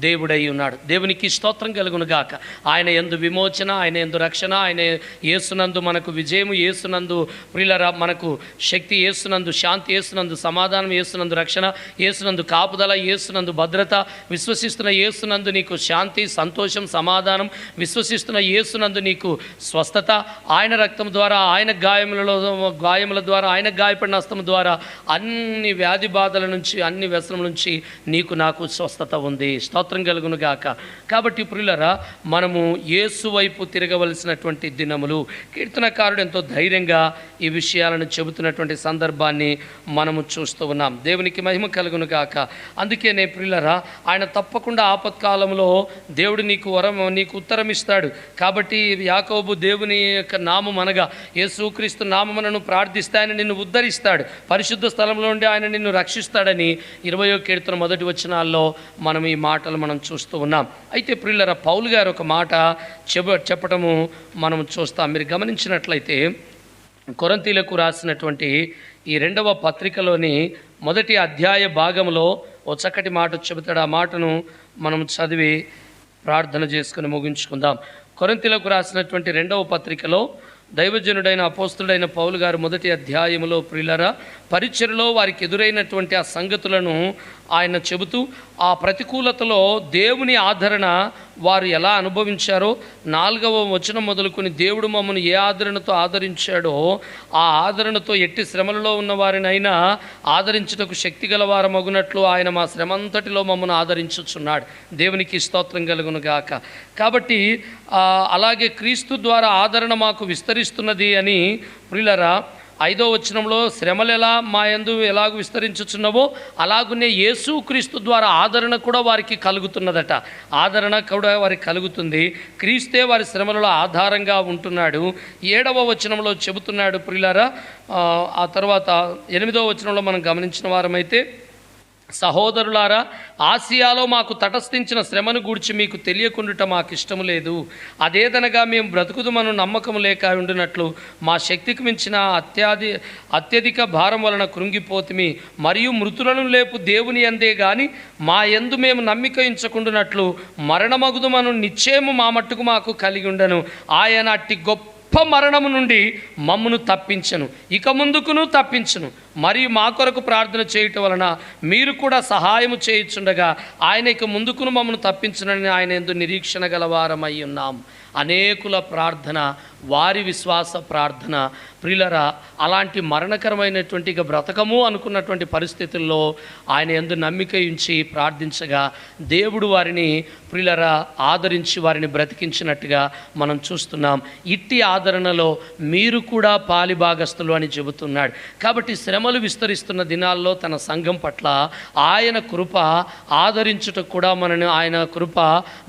దేవుడై ఉన్నాడు. దేవునికి స్తోత్రం కలుగును గాక. ఆయన యందు విమోచన, ఆయన యందు రక్షణ, ఆయన యేసునందు మనకు విజయము, యేసునందు ప్రియులరా మనకు శక్తి, యేసునందు శాంతి, యేసునందు సమాధానం, యేసునందు రక్షణ, యేసునందు కాపుదల, యేసునందు భద్రత. విశ్వసిస్తున్న యేసునందు నీకు శాంతి, సంతోషం, సమాధానం. విశ్వసిస్తున్న యేసునందు నీకు స్వస్థత. ఆయన రక్తం ద్వారా, ఆయన గాయముల ద్వారా, ఆయన గాయపడిన హస్తం ద్వారా అన్ని వ్యాధి బాధల నుంచి, అన్ని వ్యసనం నుంచి నీకు నాకు స్వస్థత ఉంది. స్తోత్రం కలుగును గాక. కాబట్టి ప్రియులరా మనము యేసు వైపు తిరగవలసినటువంటి దినములు. కీర్తనకారుడు ఎంతో ధైర్యంగా ఈ విషయాలను చెబుతున్నటువంటి సందర్భాన్ని మనము చూస్తూ ఉన్నాం. దేవునికి మహిమ కలుగును గాక. అందుకేనే ప్రియులరా ఆయన తప్పకుండా ఆపత్కాలంలో దేవుడు నీకు ఉత్తరం ఇస్తాడు. కాబట్టి యాకోబు దేవుని యొక్క నామం అనగా యేసుక్రీస్తు నామమును ప్రార్థిస్తే ఆయన నిన్ను ఉద్ధరిస్తాడు, పరిశుద్ధ స్థలంలో ఉండి ఆయన నిన్ను రక్షిస్తాడని 20వ కీర్తన మొదటి వచనాల్లో మనం ఈ మాటలు మనం చూస్తూ ఉన్నాం. అయితే ప్రియులరా పౌలు గారు ఒక మాట చెప్పటము మనం చూస్తాం. మీరు గమనించినట్లయితే కొరింథీయులకు రాసినటువంటి ఈ 2వ పత్రికలోని మొదటి అధ్యాయ భాగంలో ఓ చక్కటి మాట చెబుతాడు. ఆ మాటను మనం చదివి ప్రార్థన చేసుకుని ముగించుకుందాం. కొరింథీయులకు రాసినటువంటి 2వ పత్రికలో దైవజనుడైన అపోస్తుడైన పౌలు గారు మొదటి అధ్యాయములో ప్రియులరా పరిచర్యలో వారికి ఎదురైనటువంటి ఆ సంగతులను ఆయన చెబుతూ ఆ ప్రతికూలతలో దేవుని ఆదరణ వారు ఎలా అనుభవించారో 4వ వచనం మొదలుకొని దేవుడు మమ్మల్ని ఏ ఆదరణతో ఆదరించాడో ఆ ఆదరణతో ఎట్టి శ్రమలలో ఉన్న వారినైనా ఆదరించుటకు శక్తి గల వారమగునట్లు ఆయన మా శ్రమంతటిలో మమ్మల్ని ఆదరించుచున్నాడు. దేవునికి స్తోత్రం కలుగును గాక. కాబట్టి అలాగే క్రీస్తు ద్వారా ఆదరణ మాకు విస్తరిస్తున్నది అని ప్రియులరా 5వ వచనంలో శ్రమలు ఎలా మా యందు ఎలాగూ విస్తరించుచున్నవో అలాగునే యేసుక్రీస్తు ద్వారా ఆదరణ కూడా వారికి కలుగుతున్నదట. ఆదరణ కూడా వారికి కలుగుతుంది. క్రీస్తే వారి శ్రమలలో ఆధారంగా ఉంటున్నాడు. 7వ వచనంలో చెబుతున్నాడు ప్రియులారా. ఆ తర్వాత 8వ వచనంలో మనం గమనించిన వారమైతే సహోదరులారా, ఆసియాలో మాకు తటస్థించిన శ్రమను గూర్చి మీకు తెలియకుండుట మాకు ఇష్టము లేదు. అదేదనగా మేము బ్రతుకుదుమను నమ్మకము లేక ఉండినట్లు మా శక్తికి మించిన అత్యధిక భారం వలన కృంగిపోతిమి. మరియు మృతులను లేపు దేవుని యందే గాని మా యందు మేము నమ్మిక ఉంచకుండునట్లు మరణమగుదుమను నిశ్చయము మా మట్టుకు మాకు కలిగి ఉండను. ఆయన అట్టి గొప్ప మరణము నుండి మమ్మును తప్పించను, ఇక ముందుకును తప్పించును. మరియు మా కొరకు ప్రార్థన చేయటం వలన మీరు కూడా సహాయము చేయుచుండగా ఆయన ఇక ముందుకును మమ్మను తప్పించునని ఆయన యందు నిరీక్షణ గలవారమై ఉన్నాం. అనేకుల ప్రార్థన, వారి విశ్వాస ప్రార్థన. ప్రియులరా, అలాంటి మరణకరమైనటువంటి ఇక బ్రతకము అనుకున్నటువంటి పరిస్థితుల్లో ఆయన యందు నమ్మిక ఉంచి ప్రార్థించగా దేవుడు వారిని ప్రియులరా ఆదరించి వారిని బ్రతికించినట్టుగా మనం చూస్తున్నాం. ఇట్టి ఆదరణలో మీరు కూడా పాలిభాగస్తులు అని చెబుతున్నాడు. కాబట్టి శ్రమలు విస్తరిస్తున్న దినాల్లో తన సంఘం పట్ల ఆయన కృప ఆదరించుటకు కూడా ఆయన కృప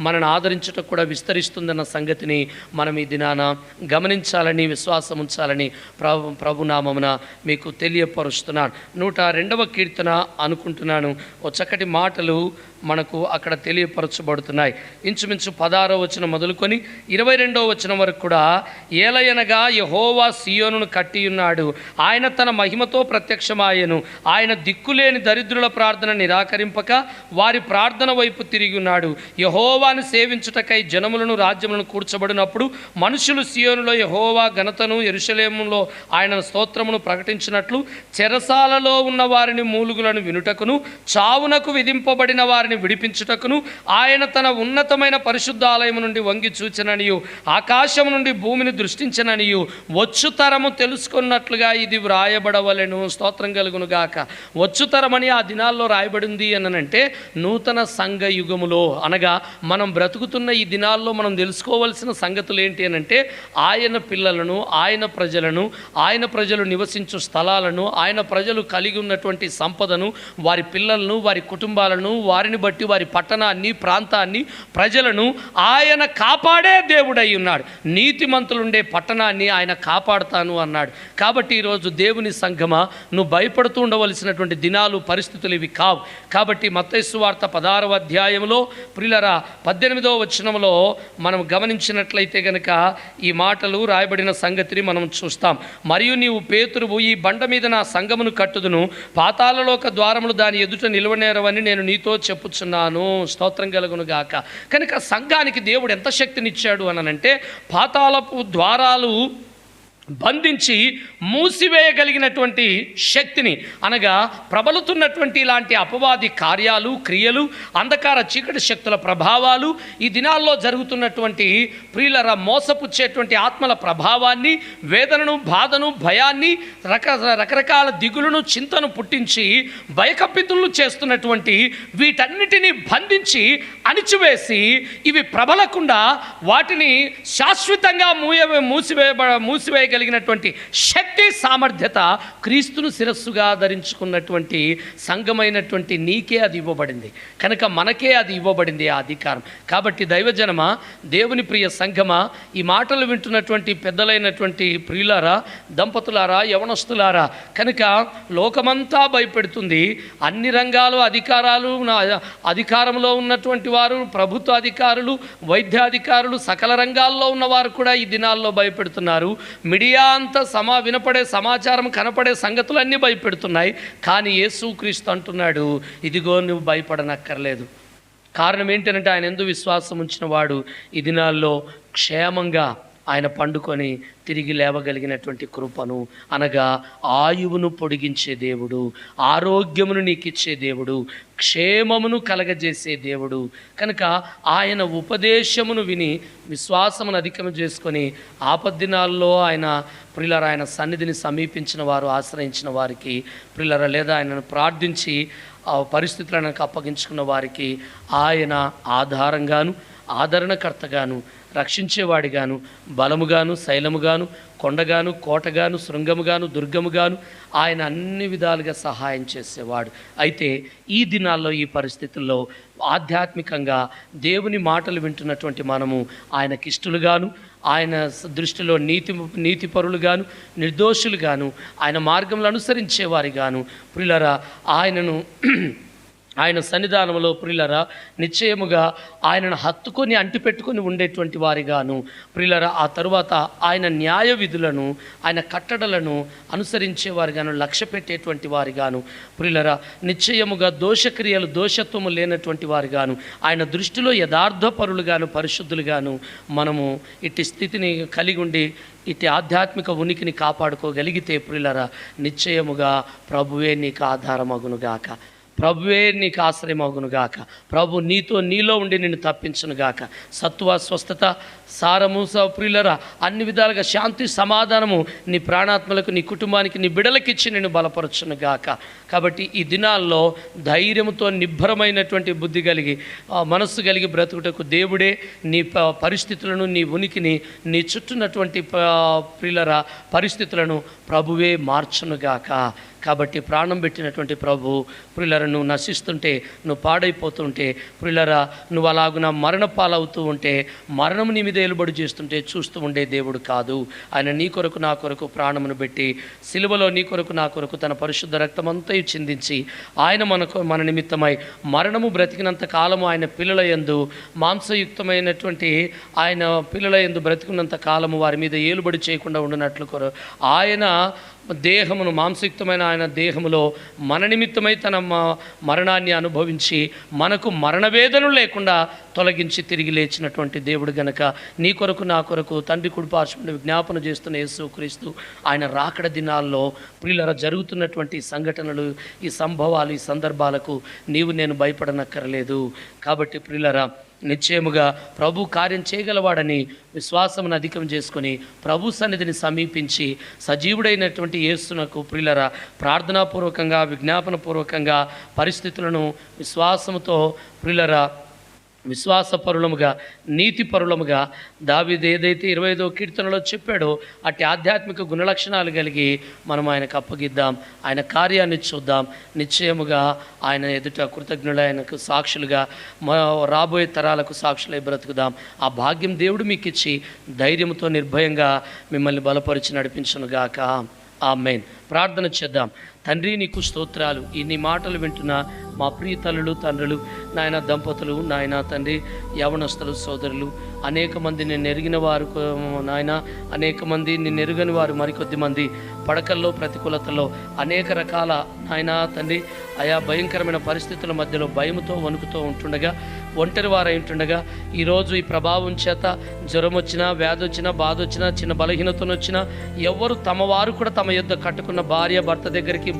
మనను ఆదరించుటకు కూడా విస్తరిస్తుందన్న సంగతిని మనం ఈ దినాన గమనించాలని, విశ్వాసం ఉంచాలని ప్రభునామమున మీకు తెలియపరుస్తున్నాను. 102వ కీర్తన అనుకుంటున్నాను. ఓ చక్కటి మాటలు మనకు అక్కడ తెలియపరచబడుతున్నాయి. ఇంచుమించు 16వ వచనం మొదలుకొని 22వ వచనం వరకు కూడా, ఏలయనగా యెహోవా సియోనును కట్టి ఉన్నాడు, ఆయన తన మహిమతో ప్రత్యక్షమాయెను. ఆయన దిక్కులేని దరిద్రుల ప్రార్థన నిరాకరింపక వారి ప్రార్థన వైపు తిరిగి ఉన్నాడు. యెహోవాను సేవించుటకై జనములను రాజ్యములను కూర్చబడినప్పుడు మనుషులు సియోనులో యెహోవా ఘనతను, యెరూషలేములో ఆయన స్తోత్రమును ప్రకటించినట్లు చెరసాలలో ఉన్న వారిని మూలుగులను వినుటకును, చావునకు విధింపబడిన వారిని విడిపించుటకును ఆయన తన ఉన్నతమైన పరిశుద్ధ ఆలయము నుండి వంగి చూచెననియు ఆకాశము నుండి భూమిని దృష్టించననియు వచ్చు తరము తెలుసుకున్నట్లుగా ఇది వ్రాయబడవలెను. స్తోత్రం కలుగును గాక. వచ్చు తరమని ఆ దినాల్లో రాయబడింది అనంటే నూతన సంఘ యుగములో, అనగా మనం బ్రతుకుతున్న ఈ దినాల్లో మనం తెలుసుకోవలసిన సంగతులు ఏంటి అనంటే ఆయన పిల్లలను, ఆయన ప్రజలు నివసించు స్థలాలను, ఆయన ప్రజలు కలిగి ఉన్నటువంటి సంపదను, వారి పిల్లలను, వారి కుటుంబాలను, వారిని బట్టి వారి పట్టణాన్ని, ప్రాంతాన్ని, ప్రజలను ఆయన కాపాడే దేవుడై ఉన్నాడు. నీతిమంతులుండే పట్టణాన్ని ఆయన కాపాడుతాను అన్నాడు. కాబట్టి ఈరోజు దేవుని సంఘమా, నువ్వు భయపడుతూ ఉండవలసినటువంటి దినాలు, పరిస్థితులు ఇవి కావు. కాబట్టి మత్తయి సువార్త 16వ అధ్యాయంలో ప్రియులరా 18వ వచనంలో మనం గమనించినట్లయితే గనక ఈ మాటలు రాయబడిన సంగతిని మనం చూస్తాం. మరియు నీవు పేతురువు, ఈ బండ మీద నా సంఘమును కట్టుదును, పాతాళలోక ద్వారములు దాని ఎదుట నిలవనేరవని నేను నీతో చెప్పుచున్నాను. స్తోత్రం కలుగును గాక. కనుక సంఘానికి దేవుడు ఎంత శక్తినిచ్చాడు అనంటే పాతాళపు ద్వారాలు బంధించి మూసివేయగలిగినటువంటి శక్తిని, అనగా ప్రబలుతున్నటువంటి ఇలాంటి అపవాది కార్యాలు, క్రియలు, అంధకార చీకటి శక్తుల ప్రభావాలు, ఈ దినాల్లో జరుగుతున్నటువంటి ప్రియులరా మోసపుచ్చేటువంటి ఆత్మల ప్రభావాన్ని, వేదనను, బాధను, భయాన్ని, రకరకాల దిగులను, చింతను పుట్టించి భయకప్పితులను చేస్తున్నటువంటి వీటన్నిటినీ బంధించి అణిచివేసి ఇవి ప్రబలకుండా వాటిని శాశ్వతంగా మూసివేయగలిగినటువంటి శక్తి, సామర్థ్యత క్రీస్తును శిరస్సుగా ధరించుకున్నటువంటి సంఘమైనటువంటి నీకే అది ఇవ్వబడింది. కనుక మనకే అది ఇవ్వబడింది ఆ అధికారం. కాబట్టి దైవజనమా, దేవుని ప్రియ సంఘమా, ఈ మాటలు వింటున్నటువంటి పెద్దలైనటువంటి ప్రియులారా, దంపతులారా, యవనస్తులారా, కనుక లోకమంతా భయపెడుతుంది. అన్ని రంగాలు అధికారంలో ఉన్నటువంటి వారు, ప్రభుత్వ అధికారులు, వైద్యాధికారులు, సకల రంగాల్లో ఉన్నవారు కూడా ఈ దినాల్లో భయపెడుతున్నారు. మీడియా అంతా వినపడే సమాచారం, కనపడే సంగతులన్నీ భయపెడుతున్నాయి. కానీ యేసుక్రీస్తు అంటున్నాడు, ఇదిగో నువ్వు భయపడనక్కర్లేదు. కారణం ఏంటంటే ఆయన యందు విశ్వాసం ఉంచిన వాడు ఈ దినాల్లో క్షేమంగా ఆయన పండుకొని తిరిగి లేవగలిగినటువంటి కృపను, అనగా ఆయువును పొడిగించే దేవుడు, ఆరోగ్యమును నీకిచ్చే దేవుడు, క్షేమమును కలగజేసే దేవుడు. కనుక ఆయన ఉపదేశమును విని విశ్వాసమును అధికము చేసుకొని ఆపద్దినాల్లో ఆయన సన్నిధిని సమీపించిన వారు, ఆశ్రయించిన వారికి లేదా ఆయనను ప్రార్థించి ఆ పరిస్థితులను అప్పగించుకున్న వారికి ఆయన ఆధారంగాను, ఆదరణకర్తగాను, రక్షించేవాడిగాను, బలముగాను, శైలముగాను, కొండగాను, కోటగాను, శృంగముగాను, దుర్గముగాను ఆయన అన్ని విధాలుగా సహాయం చేసేవాడు. అయితే ఈ దినాల్లో, ఈ పరిస్థితుల్లో ఆధ్యాత్మికంగా దేవుని మాటలు వింటున్నటువంటి మనము ఆయనకిష్టులుగాను, ఆయన దృష్టిలో నీతిపరులుగాను, నిర్దోషులుగాను, ఆయన మార్గంలో అనుసరించేవారిగాను ప్రియులారా ఆయనను ఆయన సన్నిధానంలో ప్రియులరా నిశ్చయముగా ఆయనను హత్తుకొని అంటిపెట్టుకొని ఉండేటువంటి వారిగాను ప్రియులరా, ఆ తరువాత ఆయన న్యాయ విధులను ఆయన కట్టడలను అనుసరించేవారిగాను లక్ష్య పెట్టేటువంటి వారిగాను ప్రియులరా, నిశ్చయముగా దోషక్రియలు దోషత్వము లేనటువంటి వారిగాను ఆయన దృష్టిలో యథార్థపరులుగాను పరిశుద్ధులుగాను మనము ఇట్టి స్థితిని కలిగి ఉండి ఇటు ఆధ్యాత్మిక ఉనికిని కాపాడుకోగలిగితే ప్రియులరా, నిశ్చయముగా ప్రభువే నీకు ఆధారమగునుగాక, ప్రభువే నీకు ఆశ్రయమగునుగాక, ప్రభు నీలో ఉండి నిన్ను తప్పించునుగాక. సత్వ స్వస్థత సారము ప్రియులరా అన్ని విధాలుగా శాంతి సమాధానము నీ ప్రాణాత్మలకు నీ కుటుంబానికి నీ బిడలకిచ్చి నిన్ను బలపరచునుగాక. కాబట్టి ఈ దినాల్లో ధైర్యంతో నిబ్బరమైనటువంటి బుద్ధి కలిగి మనస్సు కలిగి బ్రతుకుటకు దేవుడే నీ పరిస్థితులను నీ ఉనికిని నీ చుట్టూనటువంటి ప్రియులరా పరిస్థితులను ప్రభువే మార్చునుగాక. కాబట్టి ప్రాణం పెట్టినటువంటి ప్రభు ప్రియులరా, నువ్వు నశిస్తుంటే, నువ్వు పాడైపోతుంటే ప్రియులరా, నువ్వు అలాగున మరణ పాలవుతూ ఉంటే, మరణం నీ మీద ఏలుబడి చేస్తుంటే చూస్తూ ఉండే దేవుడు కాదు. ఆయన నీ కొరకు నా కొరకు ప్రాణమును పెట్టి సిలువలో నీ కొరకు నా కొరకు తన పరిశుద్ధ రక్తమంతా చిందించి ఆయన మన నిమిత్తమై మరణము బ్రతికినంత కాలము ఆయన పిల్లల యందు మాంసయుక్తమైనటువంటి ఆయన పిల్లల యందు బ్రతికినంత కాలము వారి మీద ఏలుబడి చేయకుండా ఉండినట్లు ఆయన దేహమును మాంసయుక్తమైన ఆయన దేహములో మన నిమిత్తమై తన మరణాన్ని అనుభవించి మనకు మరణవేదనలు లేకుండా తొలగించి తిరిగి లేచినటువంటి దేవుడు గనక నీ కొరకు నా కొరకు తండ్రి కుడి పార్శ్వమున విజ్ఞాపన చేస్తున్న యేసుక్రీస్తు ఆయన రాకడ దినాల్లో ప్రియులరా జరుగుతున్నటువంటి సంఘటనలు, ఈ సంభవాలు, ఈ సందర్భాలకు నీవు నేను భయపడనక్కర్లేదు. కాబట్టి ప్రియులరా, నిశ్చయముగా ప్రభు కార్యం చేయగలవాడని విశ్వాసమును అధికం చేసుకొని ప్రభు సన్నిధిని సమీపించి సజీవుడైనటువంటి యేసునకు ప్రియులరా ప్రార్థనాపూర్వకంగా విజ్ఞాపనపూర్వకంగా పరిస్థితులను విశ్వాసముతో ప్రియులరా విశ్వాసపరులముగా నీతిపరులముగా దావీదు ఏదైతే 25వ కీర్తనలో చెప్పాడో అట్టి ఆధ్యాత్మిక గుణలక్షణాలు కలిగి మనం ఆయనకు అప్పగిద్దాం, ఆయన కార్యాన్ని చూద్దాం. నిశ్చయముగా ఆయన ఎదుట కృతజ్ఞులు ఆయనకు సాక్షులుగా రాబోయే తరాలకు సాక్షులై బ్రతుకుదాం. ఆ భాగ్యం దేవుడు మీకు ఇచ్చి ధైర్యంతో నిర్భయంగా మిమ్మల్ని బలపరిచి నడిపించునుగాక. ఆమేన్. ప్రార్థన చేద్దాం. తండ్రి నీకు స్తోత్రాలు. ఇన్ని మాటలు వింటున్న మా ప్రియ తల్లులు తండ్రులు, నాయన దంపతులు, నాయన తండ్రి యవనస్తులు సోదరులు, అనేక మంది నిన్ను ఎరిగిన వారు నాయన, అనేక మంది నిన్ను ఎరుగని వారు మరికొద్ది మంది పడకల్లో ప్రతికూలతల్లో అనేక రకాల నాయన తండ్రి ఆయా భయంకరమైన పరిస్థితుల మధ్యలో భయముతో వణుకుతూ ఉంటుండగా, ఒంటరి వారై ఉంటుండగా ఈరోజు ఈ ప్రభావం చేత జ్వరం వచ్చినా, వ్యాధి వచ్చినా, బాధ వచ్చినా, చిన్న బలహీనతను వచ్చినా ఎవరు తమ వారు కూడా తమ యుద్ధ కట్టుకున్న భార్య భర్త దగ్గరికి,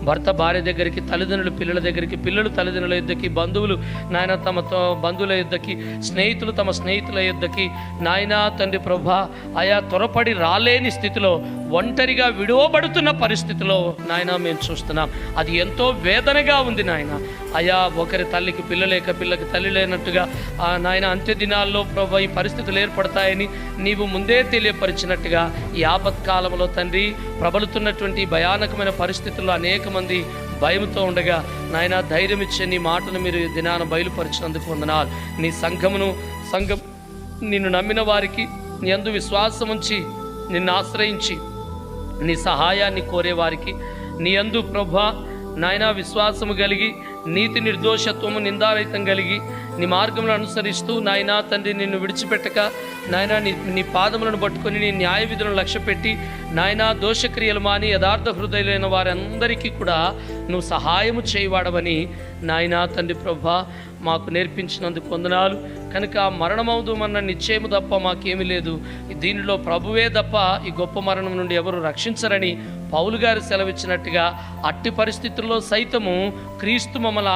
భర్త భార్య దగ్గరికి, తల్లిదండ్రులు పిల్లల దగ్గరికి, పిల్లలు తల్లిదండ్రుల యుద్ధకి, బంధువులు నాయన తమ బంధువుల యుద్ధకి, స్నేహితులు తమ స్నేహితుల యుద్ధకి నాయన తండ్రి ప్రభా ఆయా త్వరపడి రాలేని స్థితిలో ఒంటరిగా విడువబడుతున్న పరిస్థితిలో నాయన మేము చూస్తున్నాం. అది ఎంతో వేదనగా ఉంది నాయన. అయా ఒకరి తల్లికి పిల్లలేక పిల్లకి తల్లి లేనట్టుగా నాయన అంత్య దినాల్లో ప్రభా ఈ పరిస్థితులు ఏర్పడతాయని నీవు ముందే తెలియపరిచినట్టుగా ఈ ఆపత్కాలంలో తండ్రి ప్రబలుతున్నటువంటి భయానకమైన పరిస్థితుల్లో అనేక మంది భయంతో ఉండగా నాయన ధైర్యం ఇచ్చే నీ మాటను మీరు దినాన బయలుపరిచినందుకు వందనాలు. నీ సంఘం నిన్ను నమ్మిన వారికి నీ యందు విశ్వాసం ఉంచి నిన్ను ఆశ్రయించి నీ సహాయాన్ని కోరేవారికి నీ యందు ప్రభా నాయన విశ్వాసము కలిగి నీతి నిర్దోషత్వము నిందారహితం కలిగి నీ మార్గములను అనుసరిస్తూ నాయనా తండ్రి నిన్ను విడిచిపెట్టక నాయన నీ పాదములను పట్టుకొని నీ న్యాయ విధులను లక్ష్యపెట్టి నాయనా దోషక్రియలు మాని యథార్థ హృదయులైన వారందరికీ కూడా నువ్వు సహాయము చేయవాడవని నాయనా తండ్రి ప్రభా మాకు నేర్పించినందుకు వందనాలు. కనుక మరణమవుదుమన్న నిశ్చయము తప్ప మాకేమీ లేదు. దీనిలో ప్రభువే తప్ప ఈ గొప్ప మరణం నుండి ఎవరు రక్షించరని పౌలు గారు సెలవిచ్చినట్టుగా అట్టి పరిస్థితుల్లో సైతము క్రీస్తు మమ్మల్ని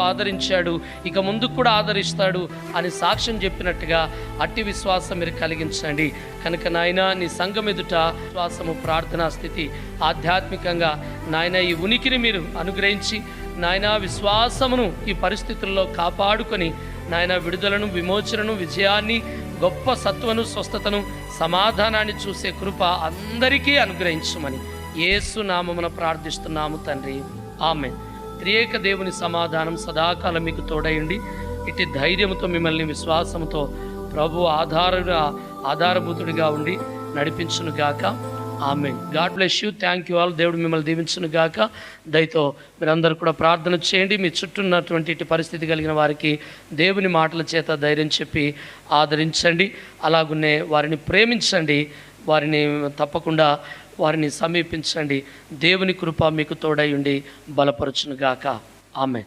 ఆదరించాడు, ఇక ముందు కూడా ఆదరిస్తాడు అని సాక్ష్యం చెప్పినట్టుగా అట్టి విశ్వాసం మీరు కలిగించండి. కనుక నాయన నీ సంఘం ఎదుట విశ్వాసము, ప్రార్థనా స్థితి, ఆధ్యాత్మికంగా నాయన ఈ ఉనికిని మీరు అనుగ్రహించి నాయన విశ్వాసమును ఈ పరిస్థితుల్లో కాపాడుకొని నాయన విడుదలను, విమోచనను, విజయాన్ని, గొప్ప సత్వను, స్వస్థతను, సమాధానాన్ని చూసే కృప అందరికీ అనుగ్రహించమని యేసు నామమున ప్రార్థిస్తున్నాము తండ్రి. ఆమేన్. త్రియేక దేవుని సమాధానం సదాకాలం మీకు తోడయండి. ఇటు ధైర్యంతో మిమ్మల్ని విశ్వాసంతో ప్రభు ఆధారభూతుడిగా ఉండి నడిపించునుగాక. Amen. God bless you. Thank you all. దేవుడు మిమ్మల్ని దీవించును గాక. దయతో మీరందరూ కూడా ప్రార్థన చేయండి. మీ చుట్టూ ఉన్నటువంటి ఇటు పరిస్థితి కలిగిన వారికి దేవుని మాటల చేత ధైర్యం చెప్పి ఆదరించండి. అలాగునే వారిని ప్రేమించండి. వారిని తప్పకుండా వారిని సమీపించండి. దేవుని కృప మీకు తోడై ఉండి బలపరచును గాక. ఆమేన్.